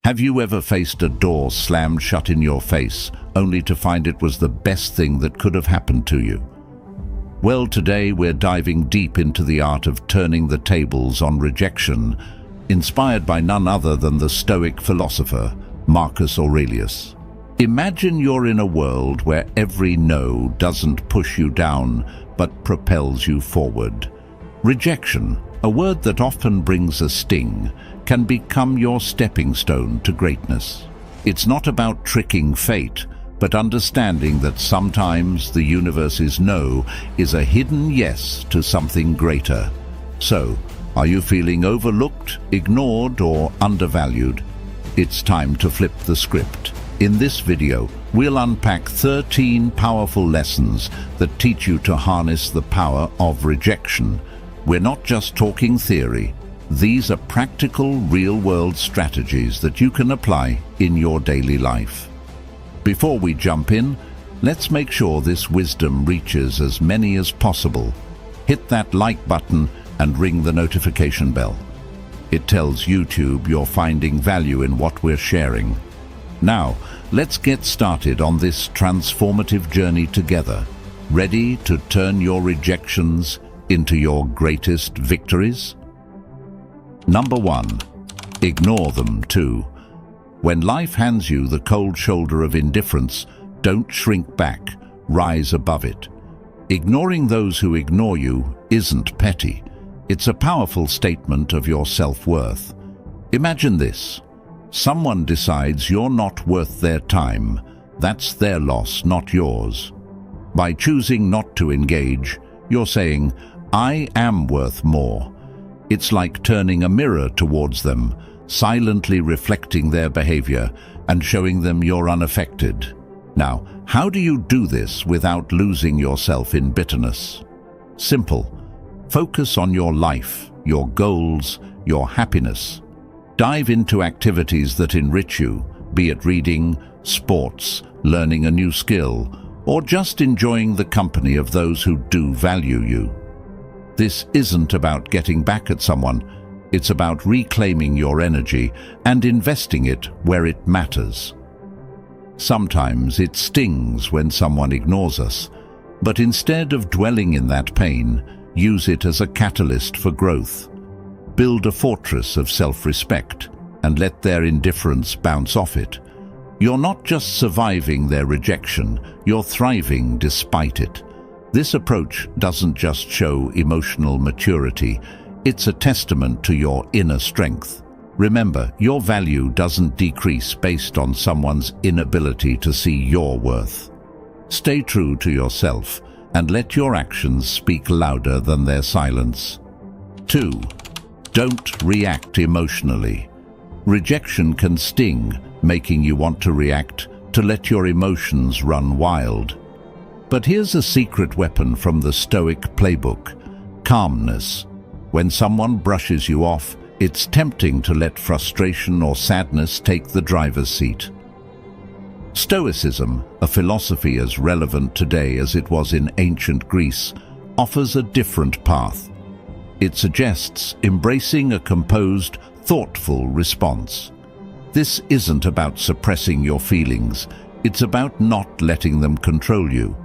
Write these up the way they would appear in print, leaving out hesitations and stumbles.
Have you ever faced a door slammed shut in your face, only to find it was the best thing that could have happened to you? Well, today we're diving deep into the art of turning the tables on rejection, inspired by none other than the Stoic philosopher, Marcus Aurelius. Imagine you're in a world where every no doesn't push you down, but propels you forward. Rejection, a word that often brings a sting, can become your stepping stone to greatness. It's not about tricking fate, but understanding that sometimes the universe's no is a hidden yes to something greater. So, are you feeling overlooked, ignored, or undervalued? It's time to flip the script. In this video, we'll unpack 13 powerful lessons that teach you to harness the power of rejection. We're not just talking theory. These are practical, real-world strategies that you can apply in your daily life. Before we jump in, let's make sure this wisdom reaches as many as possible. Hit that like button and ring the notification bell. It tells YouTube you're finding value in what we're sharing. Now, let's get started on this transformative journey together. Ready to turn your rejections into your greatest victories? Number 1. Ignore them too. When life hands you the cold shoulder of indifference, don't shrink back, rise above it. Ignoring those who ignore you isn't petty. It's a powerful statement of your self-worth. Imagine this. Someone decides you're not worth their time. That's their loss, not yours. By choosing not to engage, you're saying, I am worth more. It's like turning a mirror towards them, silently reflecting their behavior and showing them you're unaffected. Now, how do you do this without losing yourself in bitterness? Simple. Focus on your life, your goals, your happiness. Dive into activities that enrich you, be it reading, sports, learning a new skill, or just enjoying the company of those who do value you. This isn't about getting back at someone. It's about reclaiming your energy and investing it where it matters. Sometimes it stings when someone ignores us, but instead of dwelling in that pain, use it as a catalyst for growth. Build a fortress of self-respect and let their indifference bounce off it. You're not just surviving their rejection, you're thriving despite it. This approach doesn't just show emotional maturity, it's a testament to your inner strength. Remember, your value doesn't decrease based on someone's inability to see your worth. Stay true to yourself and let your actions speak louder than their silence. 2. Don't react emotionally. Rejection can sting, making you want to react, to let your emotions run wild. But here's a secret weapon from the Stoic playbook: calmness. When someone brushes you off, it's tempting to let frustration or sadness take the driver's seat. Stoicism, a philosophy as relevant today as it was in ancient Greece, offers a different path. It suggests embracing a composed, thoughtful response. This isn't about suppressing your feelings, it's about not letting them control you.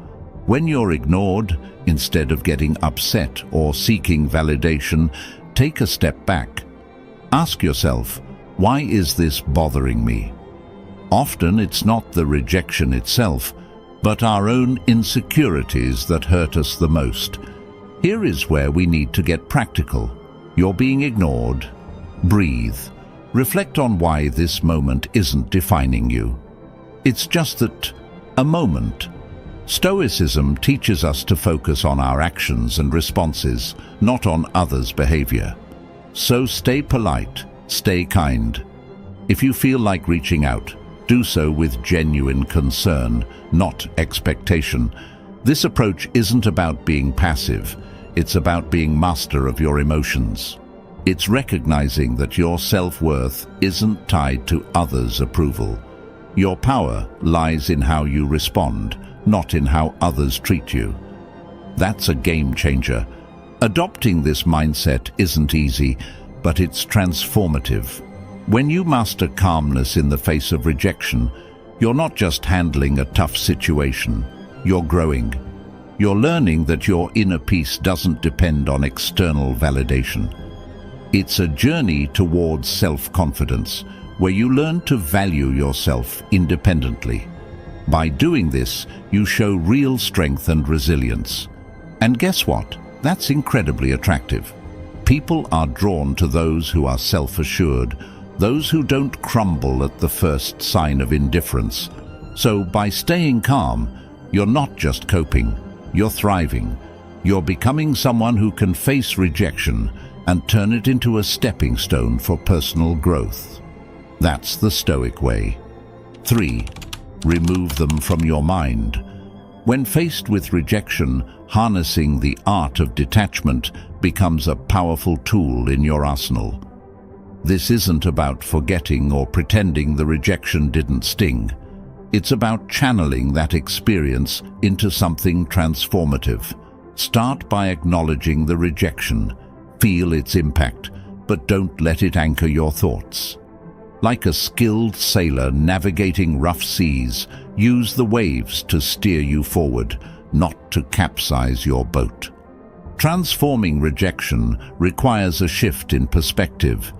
When you're ignored, instead of getting upset or seeking validation, take a step back. Ask yourself, why is this bothering me? Often it's not the rejection itself, but our own insecurities that hurt us the most. Here is where we need to get practical. You're being ignored. Breathe. Reflect on why this moment isn't defining you. It's just that, a moment. Stoicism teaches us to focus on our actions and responses, not on others' behavior. So stay polite, stay kind. If you feel like reaching out, do so with genuine concern, not expectation. This approach isn't about being passive, it's about being master of your emotions. It's recognizing that your self-worth isn't tied to others' approval. Your power lies in how you respond, not in how others treat you. That's a game changer. Adopting this mindset isn't easy, but it's transformative. When you master calmness in the face of rejection, you're not just handling a tough situation, you're growing. You're learning that your inner peace doesn't depend on external validation. It's a journey towards self-confidence, where you learn to value yourself independently. By doing this, you show real strength and resilience. And guess what? That's incredibly attractive. People are drawn to those who are self-assured, those who don't crumble at the first sign of indifference. So by staying calm, you're not just coping, you're thriving. You're becoming someone who can face rejection and turn it into a stepping stone for personal growth. That's the Stoic way. 3. Remove them from your mind. When faced with rejection, harnessing the art of detachment becomes a powerful tool in your arsenal. This isn't about forgetting or pretending the rejection didn't sting. It's about channeling that experience into something transformative. Start by acknowledging the rejection. Feel its impact, but don't let it anchor your thoughts. Like a skilled sailor navigating rough seas, use the waves to steer you forward, not to capsize your boat. Transforming rejection requires a shift in perspective.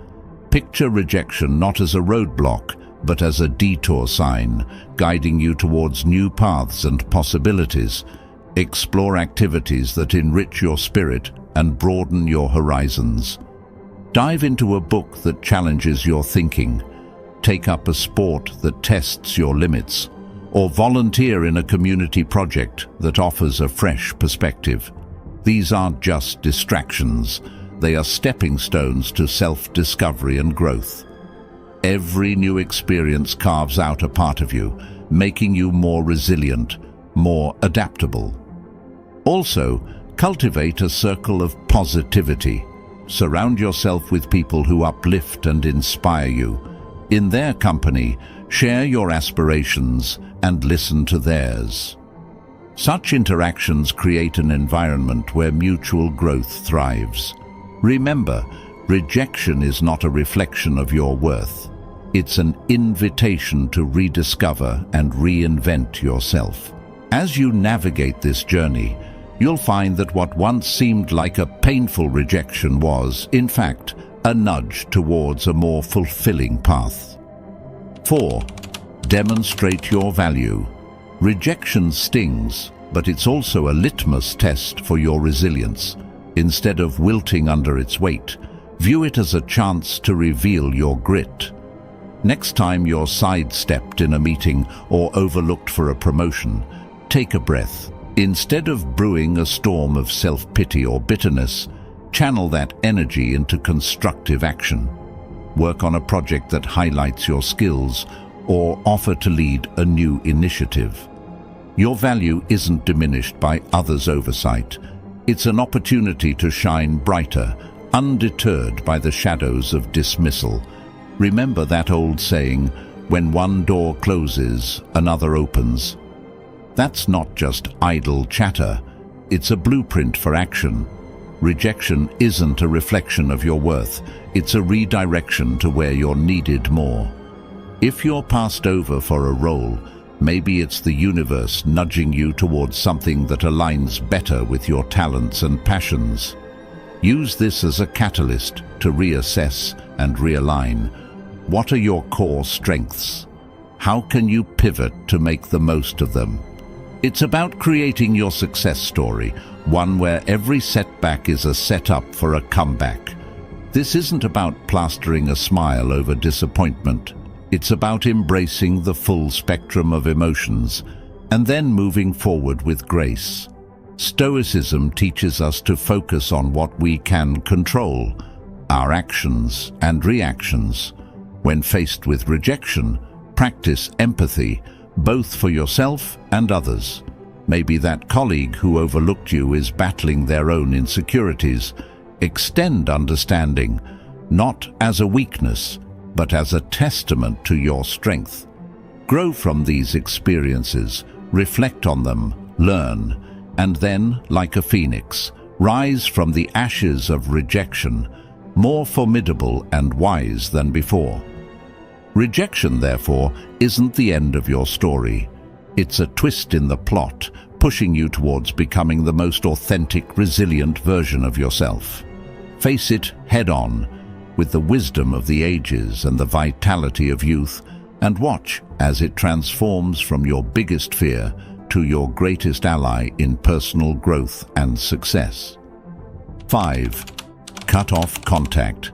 Picture rejection not as a roadblock, but as a detour sign, guiding you towards new paths and possibilities. Explore activities that enrich your spirit and broaden your horizons. Dive into a book that challenges your thinking. Take up a sport that tests your limits, or volunteer in a community project that offers a fresh perspective. These aren't just distractions, they are stepping stones to self-discovery and growth. Every new experience carves out a part of you, making you more resilient, more adaptable. Also, cultivate a circle of positivity. Surround yourself with people who uplift and inspire you. In their company, share your aspirations and listen to theirs. Such interactions create an environment where mutual growth thrives. Remember, rejection is not a reflection of your worth. It's an invitation to rediscover and reinvent yourself. As you navigate this journey, you'll find that what once seemed like a painful rejection was, in fact, a nudge towards a more fulfilling path. 4. Demonstrate your value. Rejection stings, but it's also a litmus test for your resilience. Instead of wilting under its weight, view it as a chance to reveal your grit. Next time you're sidestepped in a meeting or overlooked for a promotion, take a breath. Instead of brewing a storm of self-pity or bitterness, channel that energy into constructive action. Work on a project that highlights your skills or offer to lead a new initiative. Your value isn't diminished by others' oversight. It's an opportunity to shine brighter, undeterred by the shadows of dismissal. Remember that old saying, when one door closes, another opens. That's not just idle chatter, it's a blueprint for action. Rejection isn't a reflection of your worth, it's a redirection to where you're needed more. If you're passed over for a role, maybe it's the universe nudging you towards something that aligns better with your talents and passions. Use this as a catalyst to reassess and realign. What are your core strengths? How can you pivot to make the most of them? It's about creating your success story, one where every setback is a setup for a comeback. This isn't about plastering a smile over disappointment. It's about embracing the full spectrum of emotions and then moving forward with grace. Stoicism teaches us to focus on what we can control, our actions and reactions. When faced with rejection, practice empathy, both for yourself and others. Maybe that colleague who overlooked you is battling their own insecurities. Extend understanding, not as a weakness, but as a testament to your strength. Grow from these experiences, reflect on them, learn, and then, like a phoenix, rise from the ashes of rejection, more formidable and wise than before. Rejection, therefore, isn't the end of your story. It's a twist in the plot, pushing you towards becoming the most authentic, resilient version of yourself. Face it head-on, with the wisdom of the ages and the vitality of youth, and watch as it transforms from your biggest fear to your greatest ally in personal growth and success. 5. Cut off contact.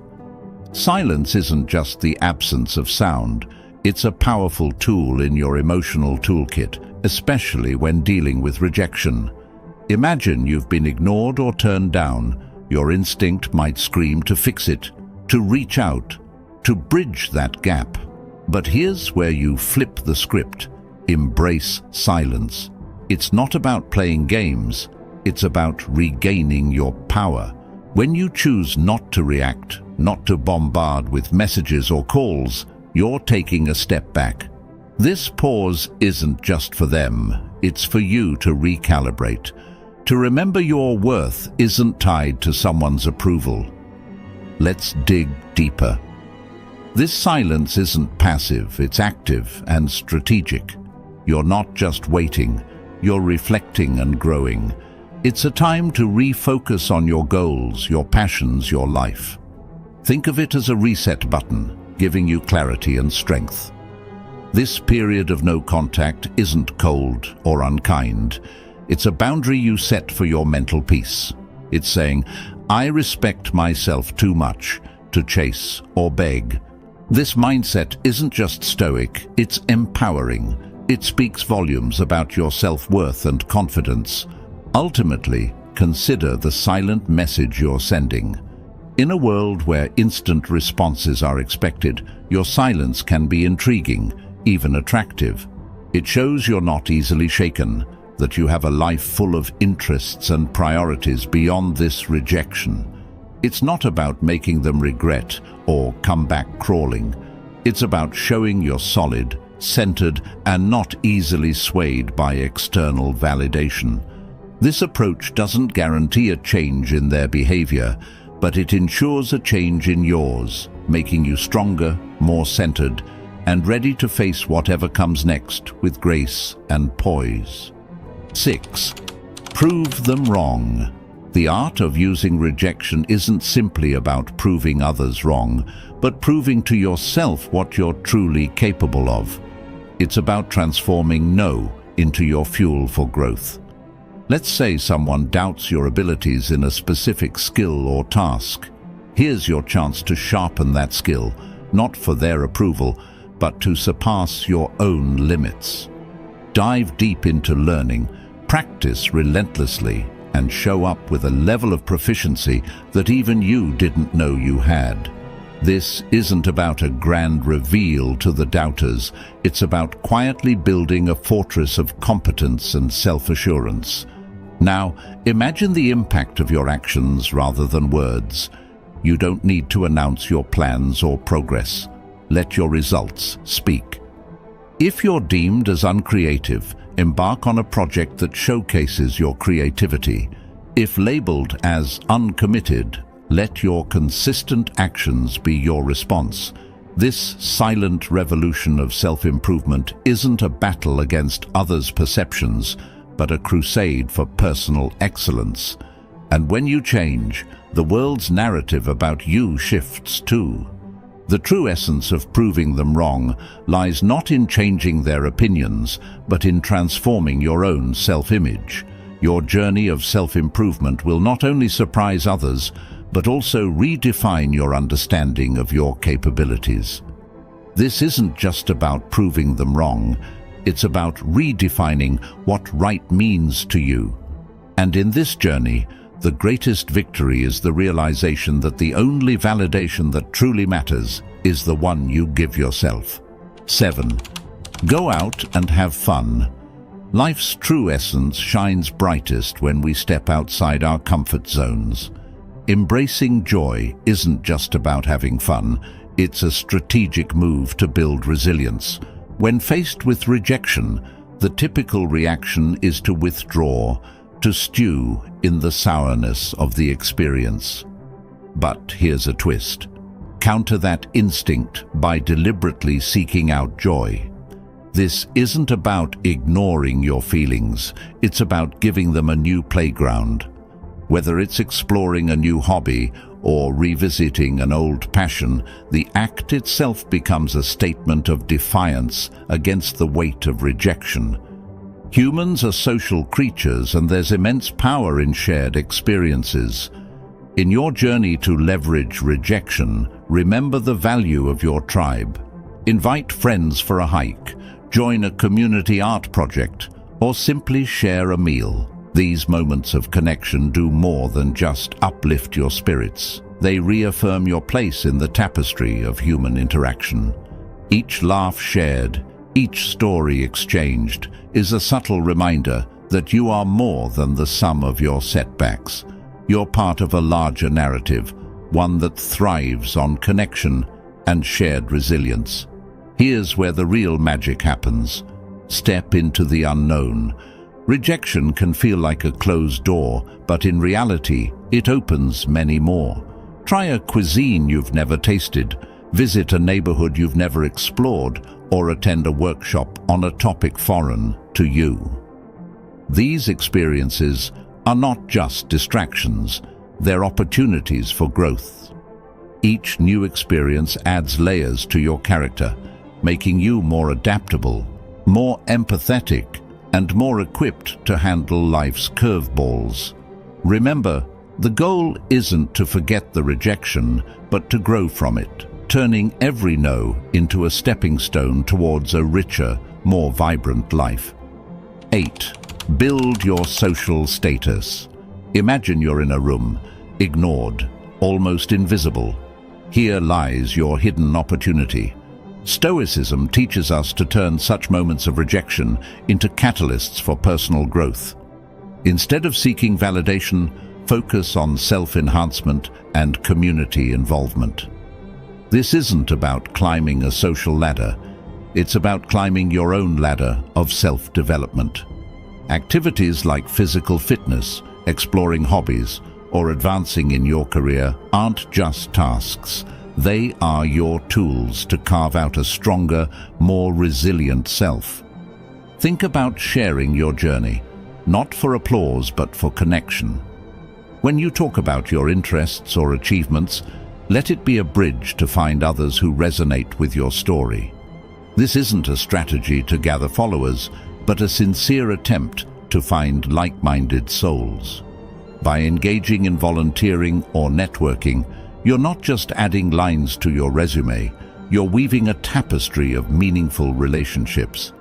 Silence isn't just the absence of sound, it's a powerful tool in your emotional toolkit, especially when dealing with rejection. Imagine you've been ignored or turned down. Your instinct might scream to fix it, to reach out, to bridge that gap. But here's where you flip the script. Embrace silence. It's not about playing games, it's about regaining your power. When you choose not to react, not to bombard with messages or calls, you're taking a step back. This pause isn't just for them, it's for you to recalibrate. To remember your worth isn't tied to someone's approval. Let's dig deeper. This silence isn't passive, it's active and strategic. You're not just waiting, you're reflecting and growing. It's a time to refocus on your goals, your passions, your life. Think of it as a reset button, giving you clarity and strength. This period of no contact isn't cold or unkind. It's a boundary you set for your mental peace. It's saying, I respect myself too much to chase or beg. This mindset isn't just stoic, it's empowering. It speaks volumes about your self-worth and confidence. Ultimately, consider the silent message you're sending. In a world where instant responses are expected, your silence can be intriguing, even attractive. It shows you're not easily shaken, that you have a life full of interests and priorities beyond this rejection. It's not about making them regret or come back crawling. It's about showing you're solid, centered, and not easily swayed by external validation. This approach doesn't guarantee a change in their behavior, but it ensures a change in yours, making you stronger, more centered, and ready to face whatever comes next with grace and poise. 6. Prove them wrong. The art of using rejection isn't simply about proving others wrong, but proving to yourself what you're truly capable of. It's about transforming no into your fuel for growth. Let's say someone doubts your abilities in a specific skill or task. Here's your chance to sharpen that skill, not for their approval, but to surpass your own limits. Dive deep into learning, practice relentlessly, and show up with a level of proficiency that even you didn't know you had. This isn't about a grand reveal to the doubters, it's about quietly building a fortress of competence and self-assurance. Now, imagine the impact of your actions rather than words. You don't need to announce your plans or progress. Let your results speak. If you're deemed as uncreative, embark on a project that showcases your creativity. If labeled as uncommitted, let your consistent actions be your response. This silent revolution of self-improvement isn't a battle against others' perceptions, but a crusade for personal excellence. And when you change, the world's narrative about you shifts too. The true essence of proving them wrong lies not in changing their opinions, but in transforming your own self-image. Your journey of self-improvement will not only surprise others, but also redefine your understanding of your capabilities. This isn't just about proving them wrong, it's about redefining what right means to you. And in this journey, the greatest victory is the realization that the only validation that truly matters is the one you give yourself. 7. Go out and have fun. Life's true essence shines brightest when we step outside our comfort zones. Embracing joy isn't just about having fun, it's a strategic move to build resilience. When faced with rejection, the typical reaction is to withdraw, to stew in the sourness of the experience. But here's a twist. Counter that instinct by deliberately seeking out joy. This isn't about ignoring your feelings, it's about giving them a new playground. Whether it's exploring a new hobby or revisiting an old passion, the act itself becomes a statement of defiance against the weight of rejection. Humans are social creatures, and there's immense power in shared experiences. In your journey to leverage rejection, remember the value of your tribe. Invite friends for a hike, join a community art project, or simply share a meal. These moments of connection do more than just uplift your spirits. They reaffirm your place in the tapestry of human interaction. Each laugh shared, each story exchanged, is a subtle reminder that you are more than the sum of your setbacks. You're part of a larger narrative, one that thrives on connection and shared resilience. Here's where the real magic happens. Step into the unknown. Rejection can feel like a closed door, but in reality, it opens many more. Try a cuisine you've never tasted, visit a neighborhood you've never explored, or attend a workshop on a topic foreign to you. These experiences are not just distractions, they're opportunities for growth. Each new experience adds layers to your character, making you more adaptable, more empathetic, and more equipped to handle life's curveballs. Remember, the goal isn't to forget the rejection, but to grow from it, turning every no into a stepping stone towards a richer, more vibrant life. 8. Build your social status. Imagine you're in a room, ignored, almost invisible. Here lies your hidden opportunity. Stoicism teaches us to turn such moments of rejection into catalysts for personal growth. Instead of seeking validation, focus on self-enhancement and community involvement. This isn't about climbing a social ladder, it's about climbing your own ladder of self-development. Activities like physical fitness, exploring hobbies, or advancing in your career aren't just tasks. They are your tools to carve out a stronger, more resilient self. Think about sharing your journey, not for applause but for connection. When you talk about your interests or achievements, let it be a bridge to find others who resonate with your story. This isn't a strategy to gather followers, but a sincere attempt to find like-minded souls. By engaging in volunteering or networking, you're not just adding lines to your resume, you're weaving a tapestry of meaningful relationships.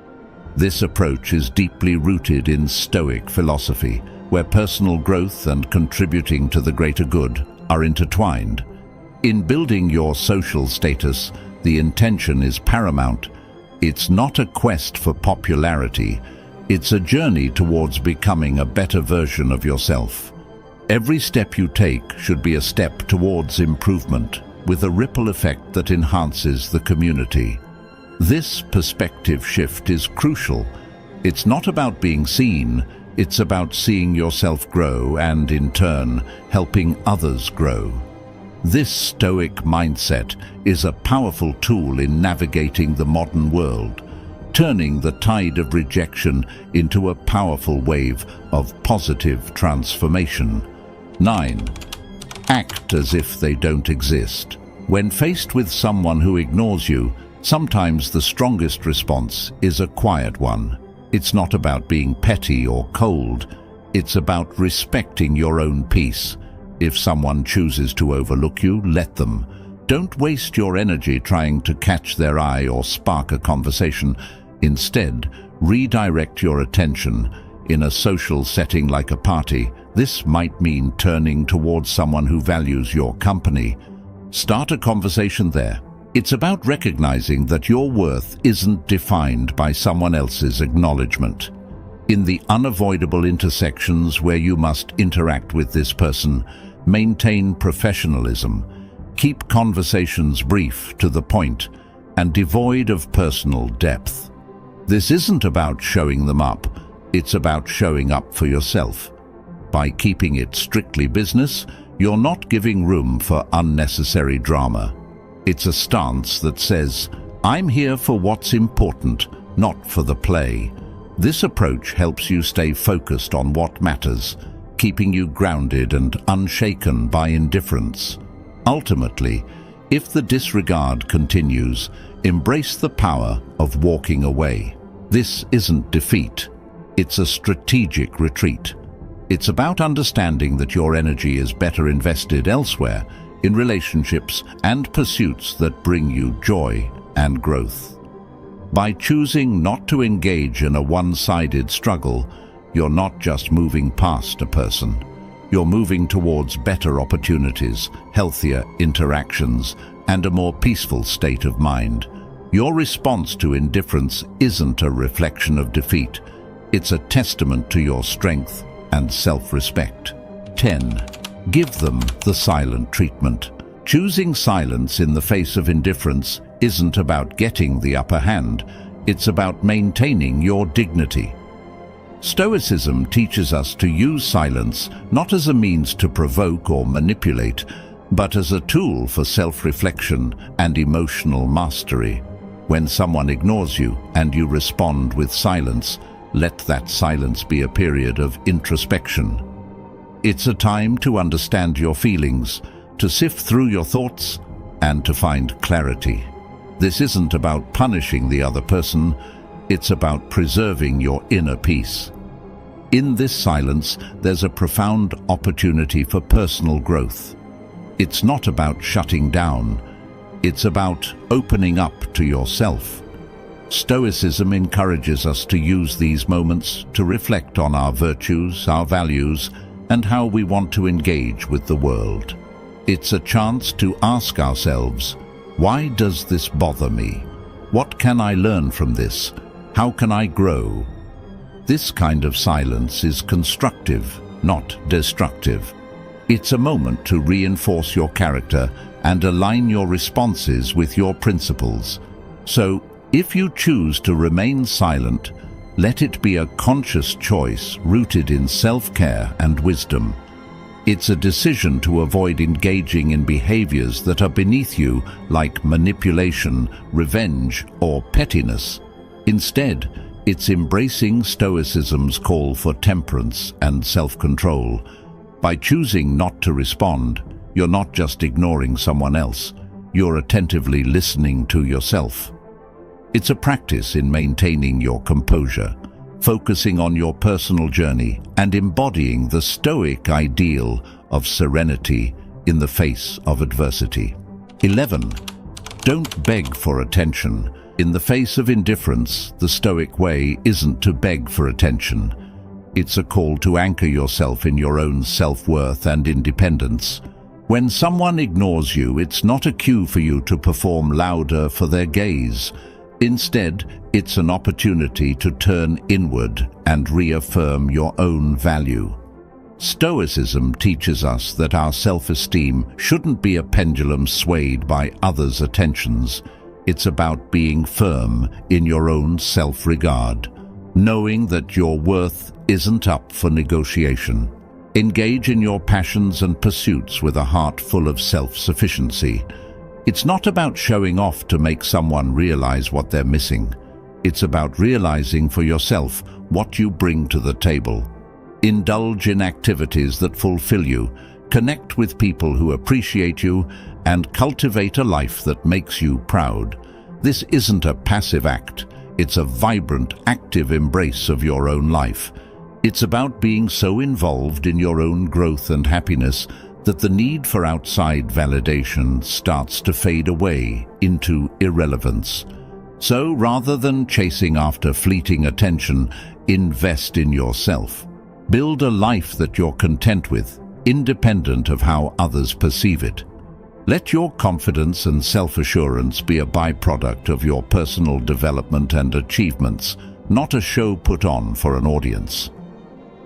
This approach is deeply rooted in Stoic philosophy, where personal growth and contributing to the greater good are intertwined. In building your social status, the intention is paramount. It's not a quest for popularity, it's a journey towards becoming a better version of yourself. Every step you take should be a step towards improvement, with a ripple effect that enhances the community. This perspective shift is crucial. It's not about being seen, it's about seeing yourself grow and, in turn, helping others grow. This Stoic mindset is a powerful tool in navigating the modern world, turning the tide of rejection into a powerful wave of positive transformation. 9. Act as if they don't exist. When faced with someone who ignores you, sometimes the strongest response is a quiet one. It's not about being petty or cold, it's about respecting your own peace. If someone chooses to overlook you, let them. Don't waste your energy trying to catch their eye or spark a conversation. Instead, redirect your attention. In a social setting like a party, this might mean turning towards someone who values your company. Start a conversation there. It's about recognizing that your worth isn't defined by someone else's acknowledgement. In the unavoidable intersections where you must interact with this person, maintain professionalism. Keep conversations brief, to the point, and devoid of personal depth. This isn't about showing them up, it's about showing up for yourself. By keeping it strictly business, you're not giving room for unnecessary drama. It's a stance that says, "I'm here for what's important, not for the play." This approach helps you stay focused on what matters, keeping you grounded and unshaken by indifference. Ultimately, if the disregard continues, embrace the power of walking away. This isn't defeat, it's a strategic retreat. It's about understanding that your energy is better invested elsewhere, in relationships and pursuits that bring you joy and growth. By choosing not to engage in a one-sided struggle, you're not just moving past a person. You're moving towards better opportunities, healthier interactions, and a more peaceful state of mind. Your response to indifference isn't a reflection of defeat. It's a testament to your strength and self-respect. 10. Give them the silent treatment. Choosing silence in the face of indifference isn't about getting the upper hand. It's about maintaining your dignity. Stoicism teaches us to use silence not as a means to provoke or manipulate, but as a tool for self-reflection and emotional mastery. When someone ignores you and you respond with silence, let that silence be a period of introspection. It's a time to understand your feelings, to sift through your thoughts, and to find clarity. This isn't about punishing the other person, it's about preserving your inner peace. In this silence, there's a profound opportunity for personal growth. It's not about shutting down, it's about opening up to yourself. Stoicism encourages us to use these moments to reflect on our virtues, our values, and how we want to engage with the world. It's a chance to ask ourselves, why does this bother me? What can I learn from this? How can I grow? This kind of silence is constructive, not destructive. It's a moment to reinforce your character and align your responses with your principles. So, if you choose to remain silent, let it be a conscious choice rooted in self-care and wisdom. It's a decision to avoid engaging in behaviors that are beneath you, like manipulation, revenge, or pettiness. Instead, it's embracing Stoicism's call for temperance and self-control. By choosing not to respond, you're not just ignoring someone else, you're attentively listening to yourself. It's a practice in maintaining your composure, focusing on your personal journey, and embodying the Stoic ideal of serenity in the face of adversity. 11. Don't beg for attention. In the face of indifference, the Stoic way isn't to beg for attention. It's a call to anchor yourself in your own self-worth and independence. When someone ignores you, it's not a cue for you to perform louder for their gaze. Instead, it's an opportunity to turn inward and reaffirm your own value. Stoicism teaches us that our self-esteem shouldn't be a pendulum swayed by others' attentions. It's about being firm in your own self-regard, knowing that your worth isn't up for negotiation. Engage in your passions and pursuits with a heart full of self-sufficiency. It's not about showing off to make someone realize what they're missing. It's about realizing for yourself what you bring to the table. Indulge in activities that fulfill you, connect with people who appreciate you, and cultivate a life that makes you proud. This isn't a passive act. It's a vibrant, active embrace of your own life. It's about being so involved in your own growth and happiness that the need for outside validation starts to fade away into irrelevance. So rather than chasing after fleeting attention, invest in yourself. Build a life that you're content with, independent of how others perceive it. Let your confidence and self-assurance be a byproduct of your personal development and achievements, not a show put on for an audience.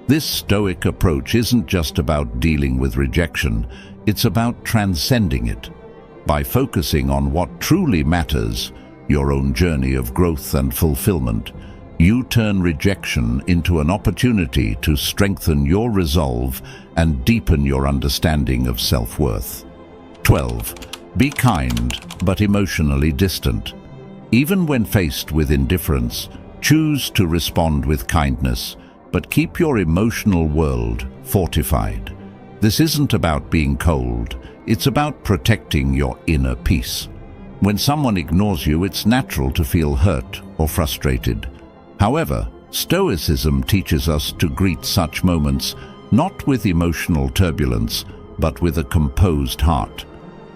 This Stoic approach isn't just about dealing with rejection, it's about transcending it. By focusing on what truly matters, your own journey of growth and fulfillment, you turn rejection into an opportunity to strengthen your resolve and deepen your understanding of self-worth. 12. Be kind, but emotionally distant. Even when faced with indifference, choose to respond with kindness, but keep your emotional world fortified. This isn't about being cold, it's about protecting your inner peace. When someone ignores you, it's natural to feel hurt or frustrated. However, Stoicism teaches us to greet such moments not with emotional turbulence, but with a composed heart.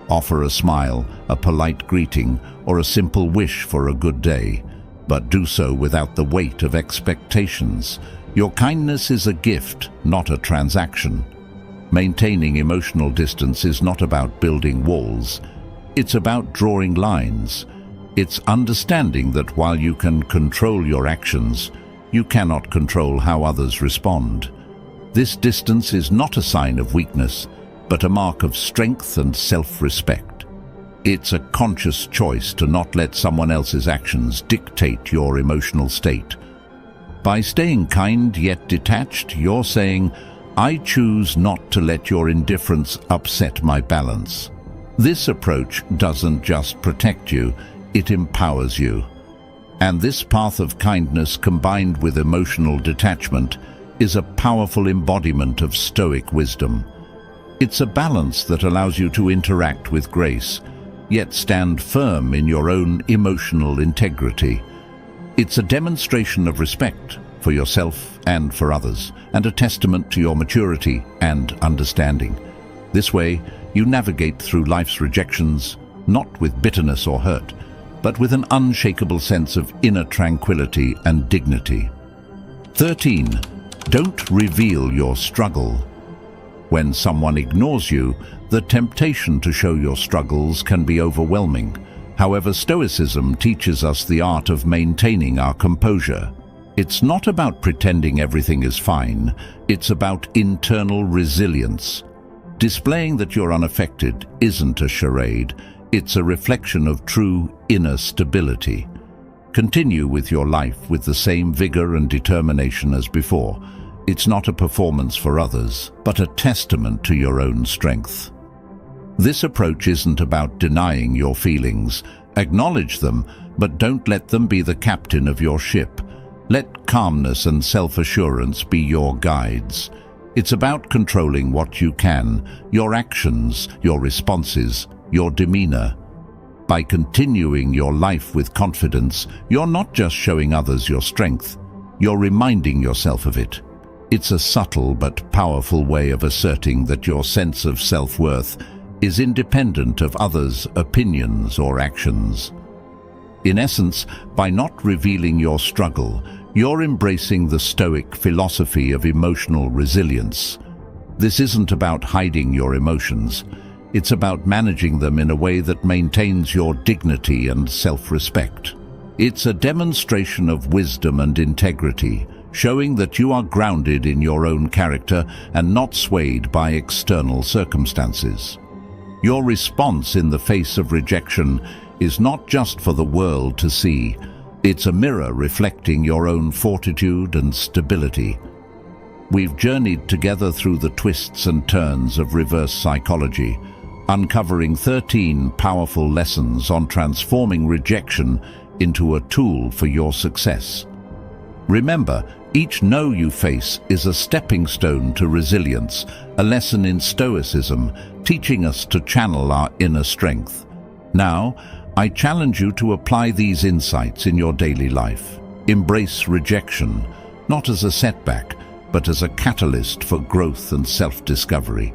Offer a smile, a polite greeting, or a simple wish for a good day, but do so without the weight of expectations. Your kindness is a gift, not a transaction. Maintaining emotional distance is not about building walls. It's about drawing lines. It's understanding that while you can control your actions, you cannot control how others respond. This distance is not a sign of weakness, but a mark of strength and self-respect. It's a conscious choice to not let someone else's actions dictate your emotional state. By staying kind yet detached, you're saying, "I choose not to let your indifference upset my balance." This approach doesn't just protect you, it empowers you. And this path of kindness combined with emotional detachment is a powerful embodiment of Stoic wisdom. It's a balance that allows you to interact with grace, yet stand firm in your own emotional integrity. It's a demonstration of respect for yourself and for others, and a testament to your maturity and understanding. This way, you navigate through life's rejections, not with bitterness or hurt, but with an unshakable sense of inner tranquility and dignity. 13. Don't reveal your struggle. When someone ignores you, the temptation to show your struggles can be overwhelming. However, Stoicism teaches us the art of maintaining our composure. It's not about pretending everything is fine, it's about internal resilience. Displaying that you're unaffected isn't a charade, it's a reflection of true inner stability. Continue with your life with the same vigor and determination as before. It's not a performance for others, but a testament to your own strength. This approach isn't about denying your feelings. Acknowledge them, but don't let them be the captain of your ship. Let calmness and self-assurance be your guides. It's about controlling what you can, your actions, your responses, your demeanor. By continuing your life with confidence, you're not just showing others your strength, you're reminding yourself of it. It's a subtle but powerful way of asserting that your sense of self-worth is independent of others' opinions or actions. In essence, by not revealing your struggle, you're embracing the Stoic philosophy of emotional resilience. This isn't about hiding your emotions. It's about managing them in a way that maintains your dignity and self-respect. It's a demonstration of wisdom and integrity, showing that you are grounded in your own character and not swayed by external circumstances. Your response in the face of rejection is not just for the world to see. It's a mirror reflecting your own fortitude and stability. We've journeyed together through the twists and turns of reverse psychology, uncovering 13 powerful lessons on transforming rejection into a tool for your success. Remember, each no you face is a stepping stone to resilience, a lesson in Stoicism, teaching us to channel our inner strength. Now, I challenge you to apply these insights in your daily life. Embrace rejection, not as a setback, but as a catalyst for growth and self-discovery.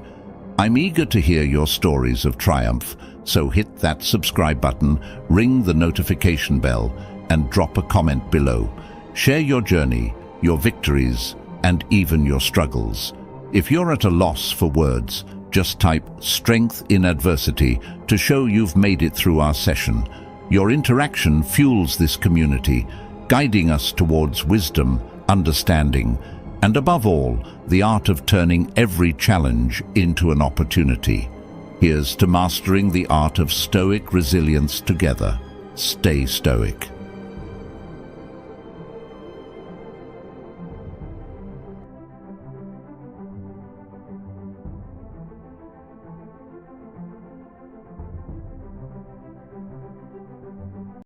I'm eager to hear your stories of triumph, so hit that subscribe button, ring the notification bell, and drop a comment below. Share your journey, your victories, and even your struggles. If you're at a loss for words, just type "strength in adversity" to show you've made it through our session. Your interaction fuels this community, guiding us towards wisdom, understanding, and above all, the art of turning every challenge into an opportunity. Here's to mastering the art of Stoic resilience together. Stay Stoic.